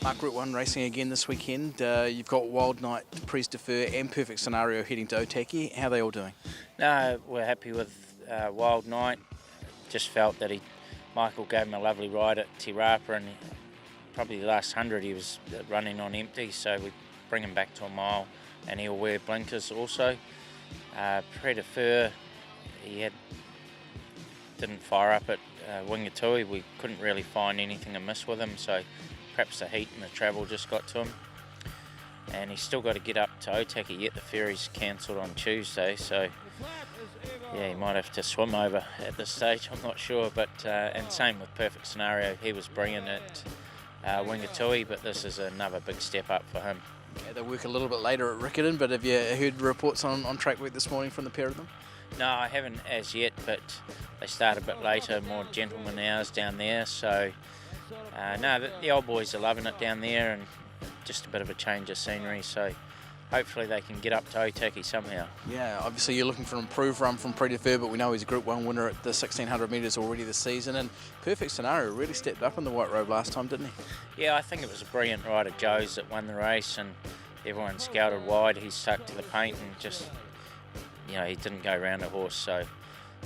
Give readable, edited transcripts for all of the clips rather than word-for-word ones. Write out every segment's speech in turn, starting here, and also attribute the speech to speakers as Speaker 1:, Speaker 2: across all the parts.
Speaker 1: Mark, Group 1 racing again this weekend. You've got Wild Night, Pres Defer and Perfect Scenario heading to Otaki. How are they all doing?
Speaker 2: No, we're happy with Wild Night. Just felt that Michael gave him a lovely ride at Te Akau, and probably the last 100 he was running on empty, so we bring him back to a mile, and he'll wear blinkers also. Pres Defer, he didn't fire up at Wingatui. We couldn't really find anything amiss with him, so perhaps the heat and the travel just got to him. And he's still got to get up to Otaki, yet the ferry's cancelled on Tuesday, so yeah, he might have to swim over at this stage, I'm not sure. But and same with Perfect Scenario, he was brilliant at Wingatui, but this is another big step up for him.
Speaker 1: Yeah, they work a little bit later at Riccarton, but have you heard reports on Trackwork this morning from the pair of them?
Speaker 2: No, I haven't as yet, but they start a bit later, more gentleman hours down there, so no, the old boys are loving it down there, and just a bit of a change of scenery, so hopefully they can get up to Otaki somehow.
Speaker 1: Yeah, obviously you're looking for an improved run from Pres Defer, but we know he's a Group 1 winner at the 1600 metres already this season, and Perfect Scenario really stepped up in the white robe last time, didn't he?
Speaker 2: Yeah, I think it was a brilliant ride of Joe's that won the race, and everyone scouted wide. He stuck to the paint and just, you know, he didn't go round a horse, so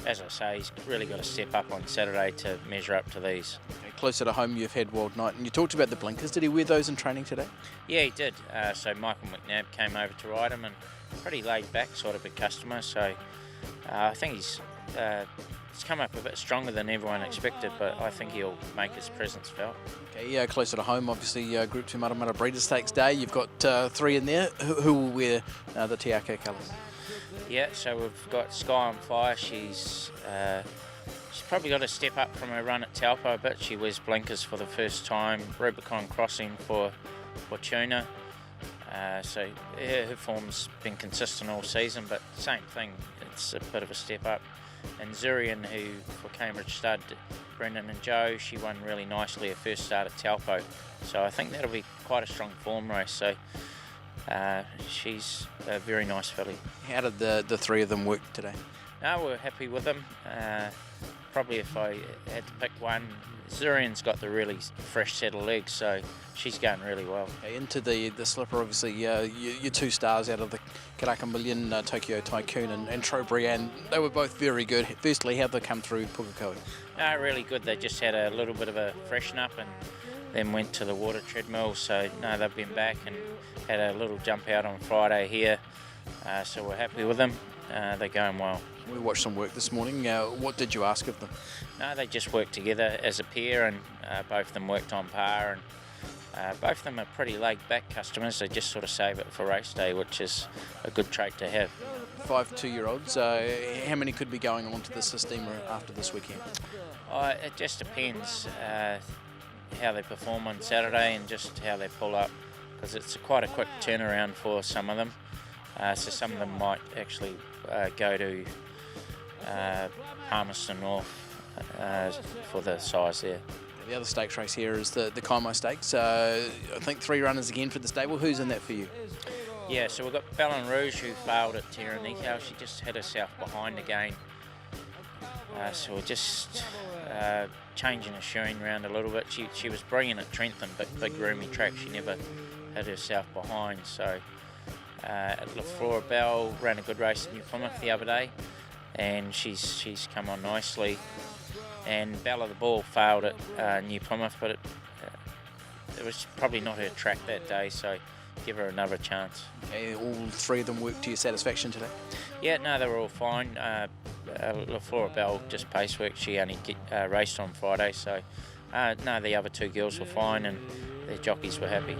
Speaker 2: as I say, he's really got to step up on Saturday to measure up to these.
Speaker 1: Okay, closer to home you've had Wild Night, and you talked about the blinkers. Did he wear those in training today?
Speaker 2: Yeah, he did. So Michael McNabb came over to ride him, and pretty laid back sort of a customer, so I think he's come up a bit stronger than everyone expected, but I think he'll make his presence felt.
Speaker 1: Okay, yeah, closer to home, obviously Group 2 Matamata Breeders' Stakes Day. You've got 3 in there. Who will wear the Te Akau colours?
Speaker 2: Yeah, so we've got Sky on Fire. She's probably got to step up from her run at Taupo a bit. She wears blinkers for the first time. Rubicon Crossing for Tuna. So yeah, her form's been consistent all season, but same thing, it's a bit of a step up. And Zurian, who for Cambridge Stud, Brendan and Joe, she won really nicely her first start at Taupo. So I think that'll be quite a strong form race. So she's a very nice filly.
Speaker 1: How did the 3 of them work today?
Speaker 2: No, we're happy with them. Probably if I had to pick one, Zurian's got the really fresh set of legs, so she's going really well.
Speaker 1: Okay, into the slipper, obviously, your 2 stars out of the Karaka Million, Tokyo Tycoon and Trobriand, they were both very good. Firstly, how'd they come through Pukekohe?
Speaker 2: No, really good. They just had a little bit of a freshen up and then went to the water treadmill, so no, they've been back and had a little jump out on Friday here, so we're happy with them. They're going well.
Speaker 1: We watched some work this morning. What did you ask of them?
Speaker 2: No, they just worked together as a pair, and both of them worked on par, and both of them are pretty laid-back customers. They just sort of save it for race day, which is a good trait to have.
Speaker 1: 5 2-year-olds. How many could be going on to the system after this weekend?
Speaker 2: It just depends how they perform on Saturday and just how they pull up, because it's quite a quick turnaround for some of them. So some of them might actually go to Palmerston North for the size there.
Speaker 1: The other stakes race here is the Kaimo Stakes. I think 3 runners again for the stable. Who's in that for you?
Speaker 2: Yeah, so we've got Ballon Rouge, who failed at Te Akau. She just had herself behind again. So we're just changing her shoeing around a little bit. She was brilliant at Trentham, big roomy track. She never had herself behind. So at La Flora Bell, ran a good race at New Plymouth the other day, and she's come on nicely. And Bella the Ball failed at New Plymouth, but it was probably not her track that day, so give her another chance.
Speaker 1: Okay, all 3 of them worked to your satisfaction today?
Speaker 2: Yeah, no, they were all fine. La Flora Bell just pace work. She only raced on Friday, so no, the other 2 girls were fine, and their jockeys were happy.